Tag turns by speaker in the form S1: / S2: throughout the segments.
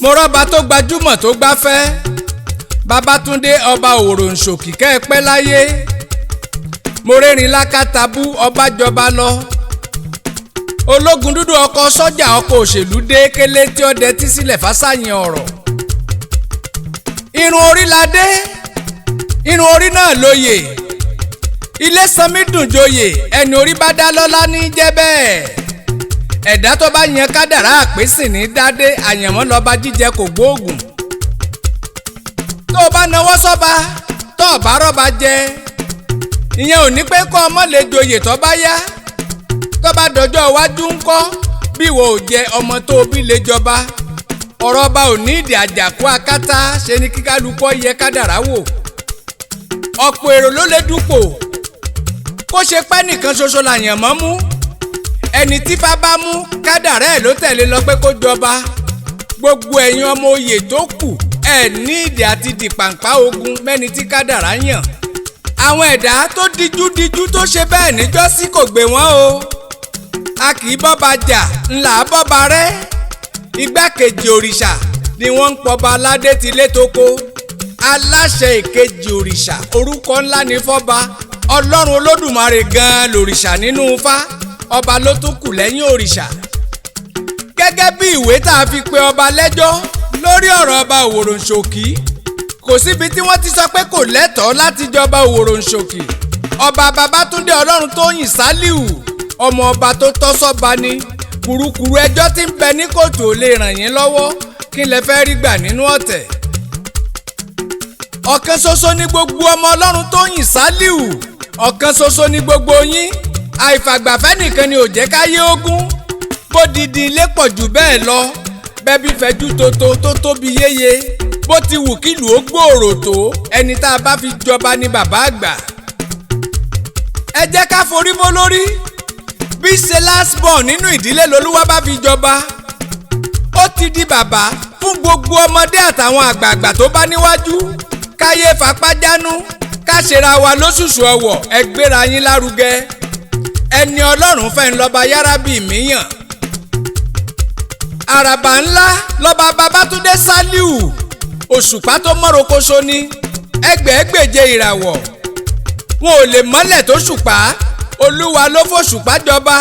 S1: mo rọ́ba tó gbajúmọ̀ tó gbáfẹ́ Babátúndé ọba Loworonshoki kẹ́ẹ̀pẹ́ láyé mo rẹ́rìn lákàtàbú ọba jọba lọ Ológundúdú ọkọ sọ́jà ọkọ òṣèlú dé kélé tí ó dẹ tí sílẹ̀ fásàyàn ọ̀rọ̀ irun orí la dé irun orí náà lóye ilé sanmi dùn joyè ẹni orí bá dá lọ́lá ní jẹ́ bẹ́ẹ̀ ẹ̀dá tó bá yan kádàrá àpèsìn ní dádé àyànmọ́ lọ́ba jíjẹ kò gbóògùn tó o bá nawọ́ sọ́ba tó o bá rọ́ba jẹ ìyẹn ò ní pé kọ́ ọmọ lè joyè tó bá yá tó bá dọjọ́ iwájú ńkọ́ bí wo ò jẹ ọmọ tó o bí lè jọba ọ̀rọ̀ ọba ò ní ìdí àjàkú akátá ṣe ni kíkálukọ́ yẹ kádàrá wò ọ̀pọ̀ èrò ló lè dúpò kó ṣe pẹ́ nìkan ṣoṣo làyàn mọ́ mú ẹni tí fá bá mú kádàrá ẹ̀ ló tẹ̀lé lọ pé kó jọba gbogbo ẹ̀yin ọmọ oyè tó kù ẹ̀ ní ìdí àti dìpàǹpá ogun mẹ́ni tí kádàrá yàn àwọn ẹ̀dá tó díjú tó ṣe bẹ́ẹ̀ níjọ́sí kò gbé wọn o a kì í bọ́ba jà ńlá bọ́ba rẹ́ igbákejì òrìṣà ni wọ́n ń pọba aládé tilé tóko aláṣẹ ìkejì òrìṣà orúkọ ńlá ní fọ́ba ọlọ́run olódùmarè gan-an lòrìṣà nínú Ifá ọba ló tún kù lẹ́yìn òrìṣà gẹ́gẹ́ bí ìwé tá a fi pe ọba lẹ́jọ́ lórí ọ̀rọ̀ ọba Loworonshoki kò síbi tí wọ́n ti sọ pé kò lẹ́tọ̀ọ́ láti jọba Loworonshoki ọba Babátúndé Ọlọ́runtóyìn Sálíù ọmọ ọba tó tọ́ sọ́ba ni kùrukùru ẹjọ́ tí ń bẹ ní kóòtù ò lè ràn yín lọ́wọ́ kí lẹ fẹ́ rí gbà nínú ọ̀tẹ̀ ọ̀kan ṣoṣo ní gbogbo ọmọ Ọlọ́runtóyìn Sálíù ọ̀kan ṣoṣo ní gbogbo yín àìfàgbàfẹ́ nìkan ni ò jẹ́ káyé ogún bó didi ilé pọ̀ jù bẹ́ẹ̀ lọ bẹ́bí fẹjú tótó tó tóbi yéye bó ti wù kílù ó gbòòrò tó ẹni tá a bá fi jọba ní bàbá àgbà ẹ jẹ́ ká forí bó lórí bí ṣe last born nínú ìdílé lolúwa bá fi jọba ó ti di bàbá fún gbogbo ọmọdé àtàwọn àgbààgbà tó bá níwájú káyé fapájánú ká ṣera wa lóṣùṣù ọwọ̀ ẹ gbéra yín lárugẹ ẹni Ọlọ́run fẹ́ ń lọ́ba yára bíi míyàn àràbà ńlá lọ́ba Babátúndé Sálíù òṣùpá tó mọ́rokoṣo ní ẹgbẹ̀ẹ́gbèje ìràwọ̀ wọn ò lè mọ́lẹ̀ tó ṣùpá olúwa ló fòṣùpá jọba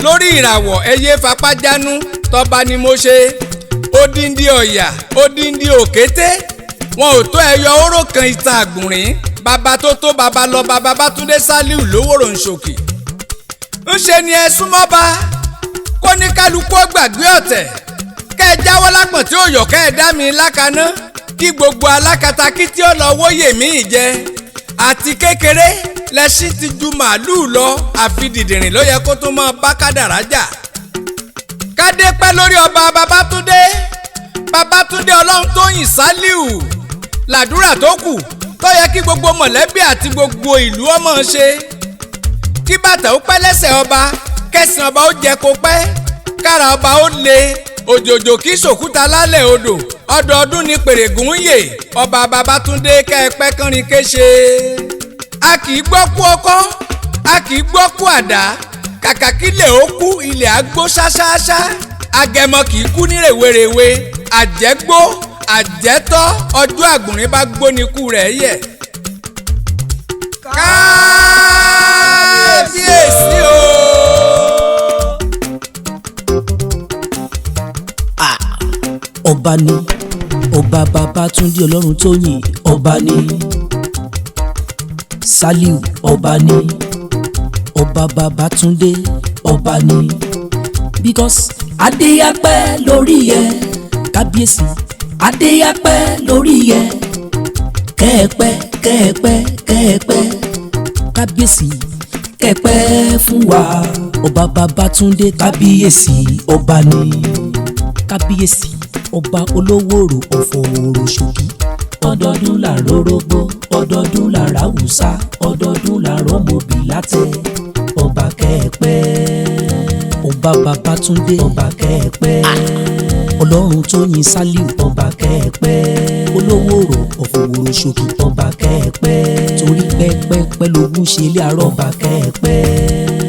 S1: lórí ìràwọ̀ ẹyẹ fapájánú tọba ni mo ṣe odindi ọ̀yà odindi òkété wọn ò tó ẹyọ oró kan ìta àgbùnrín bàbá tó tó bàbá lọ́ba Babátúndé Sálíù Loworonshoki ńṣe ni ẹ súnmọ́ bá kó ní kálukú gbàgbé ọ̀tẹ̀ kẹ́ ẹ jáwọ́ lápọ̀n tí ó yọ̀ kẹ́ ẹ dá mi lákaná kí gbogbo alákatakí tí ó lọ wóyè míì jẹ àti kékeré lẹ́sìn ti ju màálùú lọ àfi dìdìrìn ló yẹ kó tó máa bá kádàrá jà kádé pẹ́ lórí ọba Babátúndé Ọlọ́runtóyìn Sálíù làdúrà tó kù tó yẹ kí gbogbo mọ̀lẹ́bí àti gbogbo ìlú ọmọ ṣe kí bàtà ó pẹ́ lẹ́sẹ̀ ọba kẹsàn ọba ó jẹ kó pẹ́ kára ọba ó le òjòjò kí sòkúta lálẹ́ odò ọdọọdún ní pèrègùn yè ọba Babátúndé kẹ́ẹ̀pẹ́ kánrin kéṣe a kì í gbọ́ kú ọkọ́ a kì í gbọ́ kú àdá kàkà kílẹ̀ ó kú ilẹ̀ àgbó ṣáṣáṣá agẹmọ kì í kú ní rèwerèwe àjẹgbó àjẹtọ́ ọjọ́ àgbọ̀nrín bá gbónikú rẹ̀ yẹ̀ kábíyèsí o.
S2: ọba ni ọba Babátúndé Ọlọ́runtóyìn ọba ni Sálíù ọba ni ọba Babátúndé ọba ni because adéyapẹ́ lórí ẹ kábíyèsí adéyapẹ́ lórí ẹ kẹ́ẹ̀pẹ́ kẹ́ẹ̀pẹ́ kẹ́ẹ̀pẹ́ kábíyèsí kẹ́ẹ̀pẹ́ fún wa ọba Babátúndé kábíyèsí ọba ni kábíyèsí ọba olówóró ọ̀fọ̀ Loworonshoki ọdọọdún là rórógbó ọdọọdún là ráwùsá ọdọọdún là rọmọbì látẹ ọba kẹ́ẹ̀pẹ́ ọba Babátúndé ọba kẹ́ẹ̀pẹ́ Ọlọ́runtóyìn Sálíù ọba kẹ́ẹ̀pẹ́ olówóró ọ̀fọ̀ Loworonshoki ọba kẹ́ẹ̀pẹ́ torí pẹ́pẹ́pẹ́ lógún ṣe ilé àárọ̀ ọba kẹ́ẹ̀pẹ́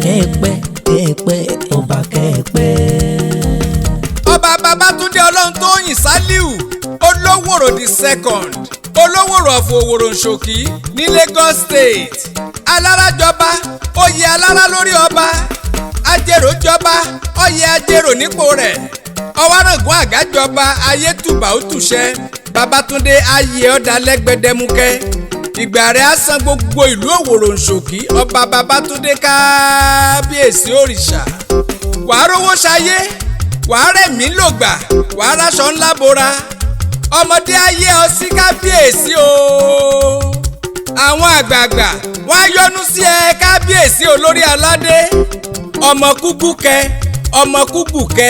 S2: kẹ́ẹ̀pẹ́ kẹ́ẹ̀pẹ́ ọba kẹ́ẹ̀pẹ́.
S1: ọba Babátúndé Ọlọ́runtóyìn Sàlíù Olówòrò the second Olówòrò of Loworonshoki ní Lagos State. Alára jọba oyè alára lórí ọba, ajérò jọba oyè ajérò nípò rẹ̀, ọwárangún àgájọba ayétùbà ó túṣẹ́. Babátúndé ayé ọ̀dà lẹ́gbẹ̀dẹ́mukẹ́, ìgbà rẹ̀ á san gbogbo ìlú Loworonshoki. Ọba Babátúndé kábíyèsí òrìṣà. Wàá rówó ṣayé, wàá rẹ̀mí lògbà, wàá ráṣọ ńlá bora, ọmọdé ayé ọ sí kábíyèsí o. Àwọn àgbààgbà wọ́n á yọ́nú sí ẹ kábíyèsí olórí aládé. Ọmọ kúkú kẹ, ọmọ kúkú kẹ,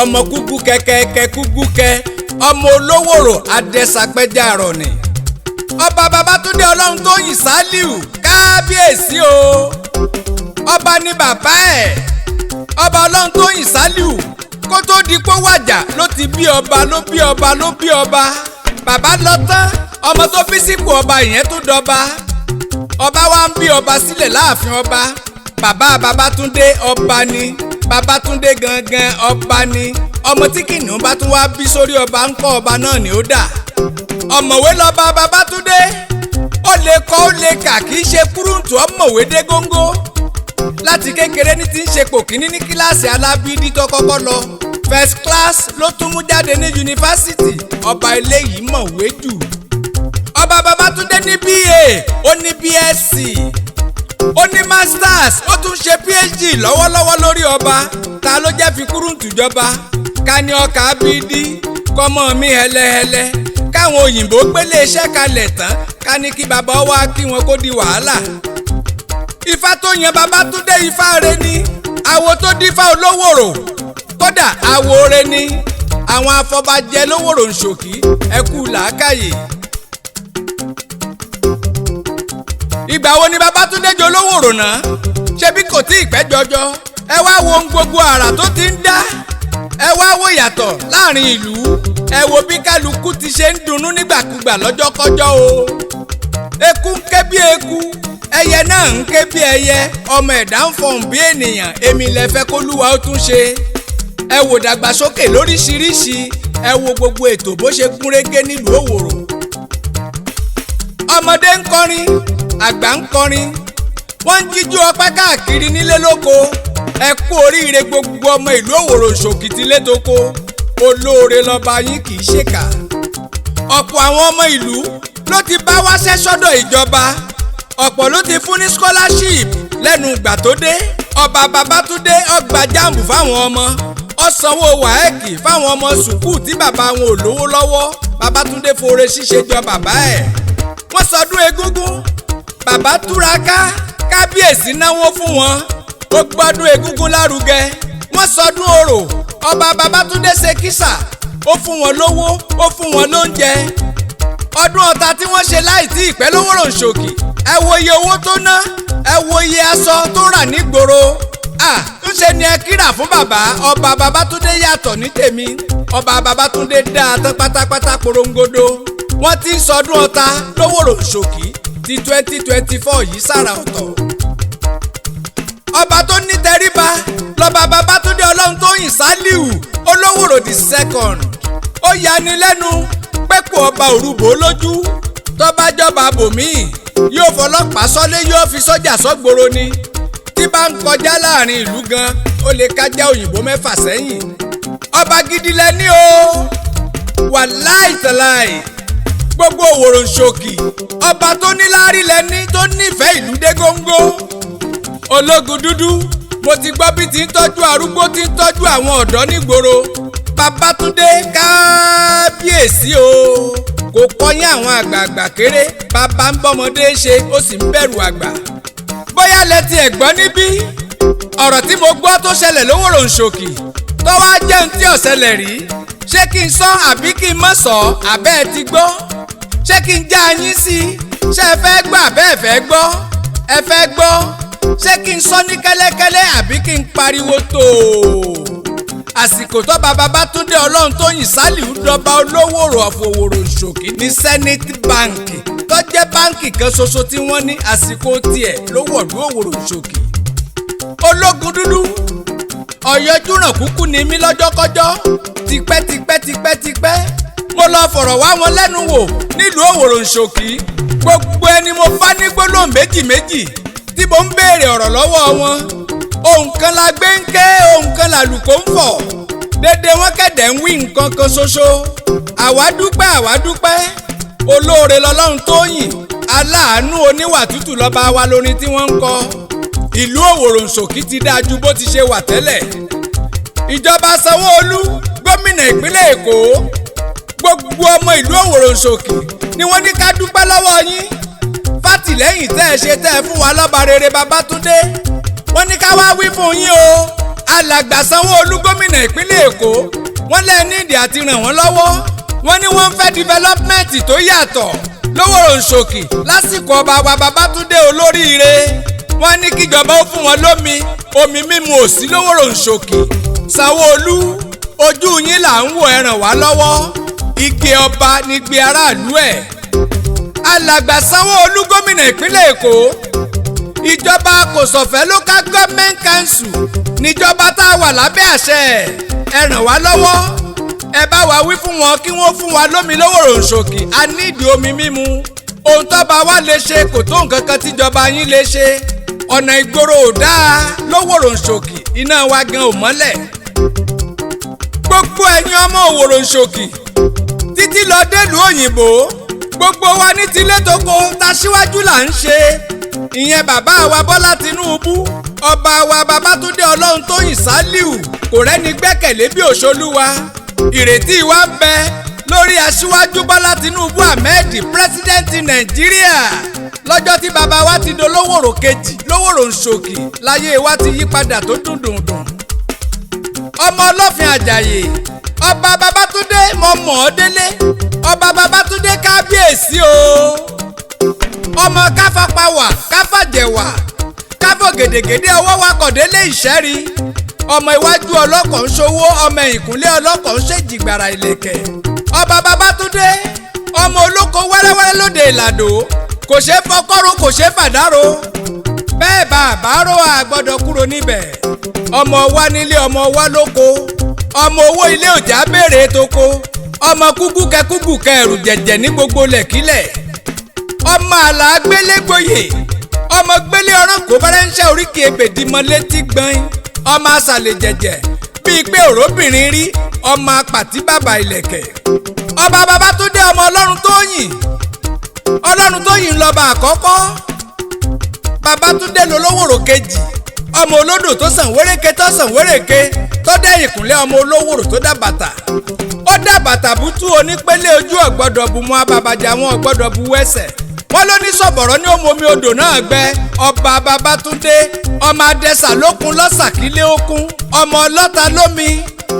S1: ọmọ kúkú kẹkẹkẹ kúkú kẹ, ọmọ Olówòrò adẹ́sàpẹ́jà àrọ̀nì. Ọba Babátúndé Ọlọ́runtóyìn Sàlíù kábíyèsí o. Ọba ni bàbá ẹ̀. Ọba Ọlọ́runtóyìn Sàlíù kó tó di pé wàjà ló ti bí ọba ló bí ọba ló bí ọba. Bàbá lọ tán, ọmọ tó bí sípò ọba ìyẹn tó dọba. Ọba wa ń bí ọba sílẹ̀ láàfin ọba. Bàbá Babátúndé ọba ni, Babátúndé gangan ọba ni. Ọmọ tí kìnìún bá tún wá bí sórí ọba ń kọ́ ọba náà ni ó dà. Ọ̀mọ̀wé lọ́ba Babátúndé, ó lè kọ́ ó lè kà, kì í ṣe kúrúǹtù, ọ̀mọ̀wé dé góńgó. Láti kékeré ní ti ń ṣe pò kíní ní kíláàsì alábídí tó kọ́kọ́ lọ. First class ló tún mú jáde ní yunifásitì. Ọba eléyìí mọ̀wé jù. Ọba Babátúndé ní BA, ó ní BSc, ó ní masters, ó tún ṣe PhD lọ́wọ́lọ́wọ́ lórí ọba. Ta ló jẹ́ fi kúrúǹtù jọba? Ká ní ọkà bídí kọ́mọ mi hẹlẹhẹlẹ, káwọn òyìnbó gbélé iṣẹ́ kalẹ̀ tán, ká ní kí bàbá wá kí wọn kó di wàhálà. Ifá tó yan Babátúndé ifá re ni, awo tó dífá Olówòrò, kódà awo re ni. Àwọn afọbajẹ Loworonshoki ẹ kú làákàyè. Ìgbà wo ni Babátúndé jọ Olówòrò náà? Ṣebí kò tí ì pẹ́ jọjọ. Ẹ wá wo ohun gbogbo àrà tó ti ń dá. Ẹ wá wo yàtọ̀ láàrin ìlú. Ẹ wo bí kálukú ti ṣe ń dunnú nígbàkúgbà lọ́jọ́kọ́jọ́ o. Eku ń ké bí eku, ẹyẹ náà ń ké bí ẹyẹ, ọmọ ẹ̀dá ń fọhùn bí ènìyàn. Èmi lẹ fẹ́ k'Olúwa ó tún ṣe. Ẹ wò dàgbàsókè lóríṣiríṣi, ẹ wo gbogbo ètò bó ṣe gúnrégé nílùú Òwòrò. Ọmọdé ń kọrin, àgbà ń kọrin, wọ́n ń jíjú ọpẹ́ káàkiri nílé lóko. Ẹ kú oríire gbogbo ọmọ ìlú Loworonshoki tilé tóko. Olóore lọ́ba yín kì í ṣèkà. Ọ̀pọ̀ àwọn ọmọ ìlú ló ti bá wáṣẹ́ sọ́dọ̀ ìjọba. Ọ̀pọ̀ ló ti fún ní scholarship lẹ́nu ìgbà tó dé. Ọba Babátúndé ó gba jáàmù fáwọn ọmọ, ó sanwó wáẹ́kì fáwọn ọmọ sùkúù tí bàbá wọn ò lówó lọ́wọ́. Babátúndé fore ṣíṣe jọ bàbá ẹ̀. Wọ́n sọdún egúngún, bàbá túraká, kábíyèsí náwó fún wọn. Ó gbọ́dún egúngún lárugẹ. Wọ́n sọdún orò, ọba Babátúndé ṣe kísà, ó fún wọn lówó, ó fún wọn lóúnjẹ. Ọdún ọ̀tá tí wọ́n ṣe láì tí ìpẹ́ Loworonshoki, ẹ wo iye owó tó ná, ẹ wo iye aṣọ tó rà nígboro. Ńṣe ni ẹ kíra fún bàbá. Ọba Babátúndé yàtọ̀ ní tèmi. Ọba Babátúndé dáa tán pátápátá porongodo. Wọ́n ti ń sọdún ọ̀tá Loworonshoki ti 2024 yìí sára ọ̀tọ̀. Ọba tó ní tẹríba lọ́ba Babátúndé Ọlọ́runtóyìn Sàlíù Olówòrò the second. Ó yani lẹ́nu pẹ́pọ̀ ọba òrùbó lójú. Tọ́ba jọba bòmíì yóò fọlọ́pàá sọ́lé, yóò fi sọ́jà sọ́gboro ni. Tí bá ń kọjá láàrin ìlú gan, ó lè kájá òyìnbó 6 sẹ́yìn. Ọba gidi lẹ́ni o, wàláì tàláì. Gbogbo Loworonshoki ọba tó níláárí lẹ́ni, tó nífẹ̀ẹ́ ìlú dé góńgó. Ológundúdú, mo ti gbọ́ bí ti ń tọ́jú arúgbó, ti ń tọ́jú àwọn ọ̀dọ́ nígboro. Babátúndé kábíyèsí o, kò kọyán àwọn àgbààgbà kéré. Bàbá ń bọ́mọdé ṣe, ó sì ń bẹ̀rù àgbà. Bóyá lẹ ti ẹ̀ gbọ́ níbí ọ̀rọ̀ tí mo gbọ́ tó ṣẹlẹ̀ Loworonshoki tó wá jẹun tí ò ṣẹlẹ̀ rí. Ṣé kí n sọ àbí kí n má sọ? Àbẹ́ ẹ ti gbọ́? Ṣé kí n já yín sí i? Ṣé ẹ fẹ́ gbọ́ àbẹ́ ẹ fẹ́ gbọ́? Ẹ fẹ́ gbọ́? Ṣé kí n sọ ní kẹ́lẹ́kẹ́lẹ́ àbí kí n pariwo tó? Àsìkò tó Babátúndé Ọlọ́runtóyìn Sàlíù dọba Olówòrò of Loworonshoki ní Zenith Bank tó jẹ́ báǹkì kan ṣoṣo tí wọ́n ní. Àsìkò tiẹ̀ ló wọ̀lú Loworonshoki. Ológundúdú, ọ̀yọ́júràn kúkú ni mí lọ́jọ́kọ́jọ́. Tipẹ́tipẹ́ mo lọ fọ̀rọ̀ wá wọn lẹ́nu wò nílùú Loworonshoki. Gbogbo ẹni mo bá ní gbólóhùn méjì méjì tí mo ń béèrè ọ̀rọ̀ lọ́wọ́ wọn. Ohun kan la gbé ń ké, ohun kan làlùkò ń fọ̀. Dédé wọn kẹ̀dẹ̀ ń wí nǹkan kan ṣoṣo. Àwa dúpẹ́, àwa dúpẹ́. Olóore lọ́lọ́run Tóyìn, aláàánú oníwà tútù lọ́ba wa lórin tí wọ́n ń kọ. Ìlú Loworonshoki ti dáa ju bó ti ṣe wà tẹ́lẹ̀. Ìjọba Sanwó-Olú, gómìnà ìpínlẹ̀ Èkó, gbogbo ọmọ ìlú Loworonshoki ni wọ́n ní ká dúpẹ́ lọ́wọ́ yín. Fátìlẹ́yìn tẹ́ ẹ ṣe tẹ́ ẹ fún wa lọ́ba rere Babátúndé. Wọ́n ní ká wá wí fún yín o. Alàgbà Sanwó-Olú gómìnà ìpínlẹ̀ Èkó, wọ́n lẹ́ nídìí àti ràn wọ́n lọ́wọ́. Wọ́n ní wọ́n ń fẹ́ development tó yàtọ̀ Loworonshoki lásìkò ọba wa Babátúndé olóríire. Wọ́n ní kíjọba ó fún wọn lómi, omi mímu ò sí Loworonshoki. Sanwó-Olú, ojú yín là ń wò, ẹ ràn wá lọ́wọ́. Igbe ọba nígbe aráàlú ẹ̀. Alàgbà Sanwó-Olú gómìnà ìpínlẹ̀ Èkó, ìjọba Kòsọ̀fẹ́ local government council níjọba tá a wà lábẹ́ àṣẹ ẹ̀. Ẹ ràn wá lọ́wọ́. Ẹ bá wa wí fún wọn kí wọ́n fún wa lómi Loworonshoki. A nídìí omi mímu. Ohun tọ́ba wa lè ṣe kò tó nǹkan kan tíjọba yín lè ṣe. Ọ̀nà ìgboro ò dáa Loworonshoki, iná wa gan ò mọ́lẹ̀. Gbogbo ẹ̀yin ọmọ Loworonshoki títí lọ délùú òyìnbó, gbogbo wa ní tilé tóko taṣíwájú là ń ṣe. Ìyẹn bàbá wa Bọ́lá Tinúbú, ọba wa Babátúndé Ọlọ́runtóyìn Sàlíù kò rẹ́ni gbẹ́kẹ̀lé bí òṣolúwa. Ìrètí wa ń bẹ lórí aṣíwájú Bọ́lá Tinúbú Ahmed, pírẹsidẹ́ǹtì Nàìjíríà. Lọ́jọ́ tí bàbá wa ti dolówòrò kejì Loworonshoki, láyé wa ti yí padà tó dùndùndùn. Ọmọ Ọlọ́fin Àjàyè, ọba Babátúndé mo mọ̀ ọ́ délé. Ọba Babátúndé kábíyèsí o. Ọmọ káfapáwà, káfàjẹ̀wà, káfọ̀ gèdègèdè ọwọ́ wa kọ̀délé ìṣẹ́rí. Ọmọ iwájú ọlọ́kọ̀ ń ṣòwò, ọmọ ìkúnlẹ̀ ọlọ́kọ̀ ń ṣèjìgbàrà ìlẹ̀kẹ̀. Ọba Babátúndé, ọmọ olóko wẹ́rẹ́wẹ́rẹ́ lóde Ìlàdó, kò ṣeé fọkọ́rò kò ṣeé fàdárò. Bẹ́ẹ̀ bá àbárò àgbọ́dọ̀ kúrò níbẹ̀. Ọmọ wa nílé, ọmọ wa lóko. Ọmọ owó ilé òjá béèrè toko. Ọmọ kúgúkẹ ẹrù jẹ̀jẹ̀ ní gbogbo lẹ̀kílẹ̀. Ọmọ àlà gbélégbòye. Ọmọ gbélé ọ̀ràn kó bẹ́rẹ́ ń ṣe oríkì ebèdìmọ̀ létí gbọ́n. Ọmọ àṣàlẹ̀ jẹ̀jẹ̀ bíi pé òróbìnrin rí. Ọmọ apàtí bàbà ìlẹ̀kẹ̀. Ọba Babátúndé ọmọ Ọlọ́runtóyìn. Ọlọ́runtóyìn lọ́ba àkọ́kọ́. Babátúndé lolówòrò kejì. Ọmọ olódò tó sàn wéréke tó sàn wéréke tó dẹ́yìn kúnlẹ̀ ọmọ olówòrò tó dá bàtà. Ó dá bàtà bútú onípele ojú ọ̀gbọ́dọ̀ bu mọ́ abàbàjà wọn ọ̀gbọ́dọ̀ bu wẹ́sẹ̀. Wọ́n ló ní sọ̀bọ̀rọ̀ ní omi odò náà gbẹ. Ọba Babátúndé, ọmọ adẹ́sà lókun lọ́sàkílé ókun, ọmọ ọlọ́ta lómi.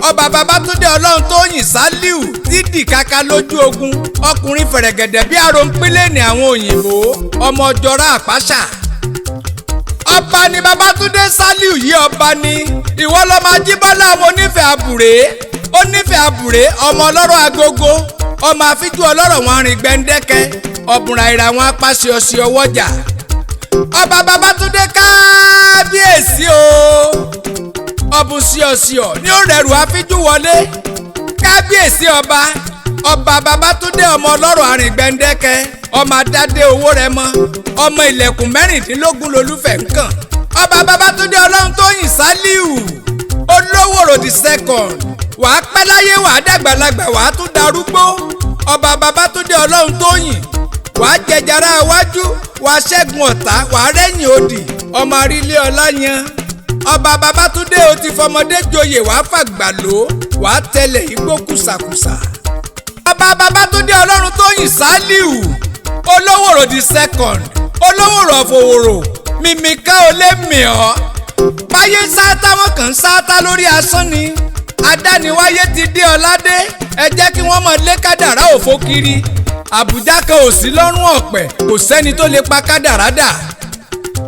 S1: Ọba Babátúndé Ọlọ́runtóyìn Sàlíù dídì kaka lójú ogun. Ọkùnrin fẹ̀rẹ̀gẹ̀dẹ̀ bí arońpínlẹ̀ ní àwọn òyìnbó. Ọmọ ọjọ́ra àpáṣà. Ọba ni Babátúndé Sàlíù yìí, ọba ni. Ìwọ lọmọ Ajíbọ́lá ọmọ onífẹ̀ẹ́ àbùrè. Ó nífẹ̀ẹ́ àbùrè, ọmọ ọlọ́rọ̀ agogo. Ọmọ àfijú ọlọ́rọ̀ wọn rìn gbẹ̀ndẹ́kẹ́. Ọ̀bùnrà ìrà wọn apáṣẹ ọ̀sì ọwọ́jà. Ọba Babátúndé kábíyèsí o. Ọ̀bùn síọ̀síọ̀ ní ó rẹrù àfijú wọlé. Kábíyèsí ọba. Ọba Babátúndé ọmọ ọlọ́rọ̀ àrìn gbẹ̀ndẹ́kẹ́. Ọmọ adádé owó rẹ mọ́. Ọmọ ilẹ̀kùn mẹ́rìndínlógún lolúfẹ̀ ń kàn. Ọba Babátúndé Ọlọ́runtóyìn Sàlíù, Olówòrò the second. Wàá pẹ́ láyé, wàá dàgbàlagbà, wàá tún darúgbó. Ọba Babátúndé Ọlọ́runtóyìn, wàá jẹjàrá iwájú, wàá ṣẹ́gun ọ̀tá, wàá rẹ́yìn òdì. Ọmọ arílé ọlá yan. Ọba Babátúndé o ti fọmọdé joyè, wàá fàgbà lò, wàá tẹlẹ̀ igbó kùsàkùsà. Ọba Babátúndé Ọlọ́runtóyìn Sàlíù, Olówòrò the second, Olówòrò ọ̀fọ̀wòrò, mímíkà ò lè mì ọ́. Báyé ń sáátá wọn kàn ń sáátá lórí asán ni. Adániwáyé ti dé ọládé, ẹ jẹ́ kí wọ́n máa lé kádàrá òfo kiri. Àbújá kan ò sí lọ́rùn ọ̀pẹ̀, kò sẹ́ni tó lè pa kádàrá dà.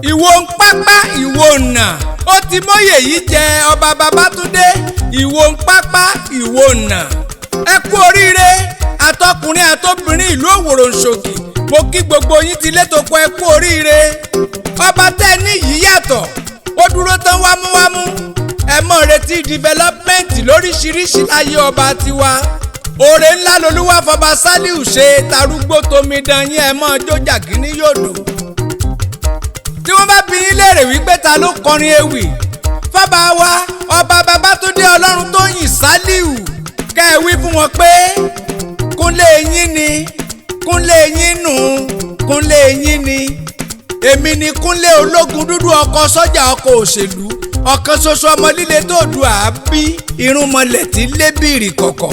S1: Ìwò ń pápá, ìwò ń nà, ó ti mọ́yè yìí jẹ Ọba Babátúndé. Ìwò ń pápá, ìwò ń nà. Ẹ kú oríire, àtọkùnrin àtobìnrin ìlú Loworonshoki. Mo kí gbogbo yín tilé tóko, ẹ kú oríire. Ọba tẹ́ ní yìí yàtọ̀, ó dúró tán wámúwámú. Ẹ mọ̀ retí development lóríṣiríṣi láyé ọba tiwa. oore ńlá lolúwa fọba Sálíù ṣe tarúgbó tomidan yín ẹ mọ́ jó jàgínní yòdò. tí wọ́n bá bi yín léèrè wípé ta ló kọrin ewì fọba wa ọba Babátúndé Ọlọ́runtóyìn Sálíù kẹ́ ẹ wí fún wọn pé Kúnlé yín ni Kúnlé yín nù Kúnlé yín ni èmi ni Kunle Ologundudu ọkọ sọ́jà ọkọ òṣèlú ọ̀kan ṣoṣo ọmọ líle tó du àbí irúnmọlẹ̀ tí lébìrì kọ̀kọ̀.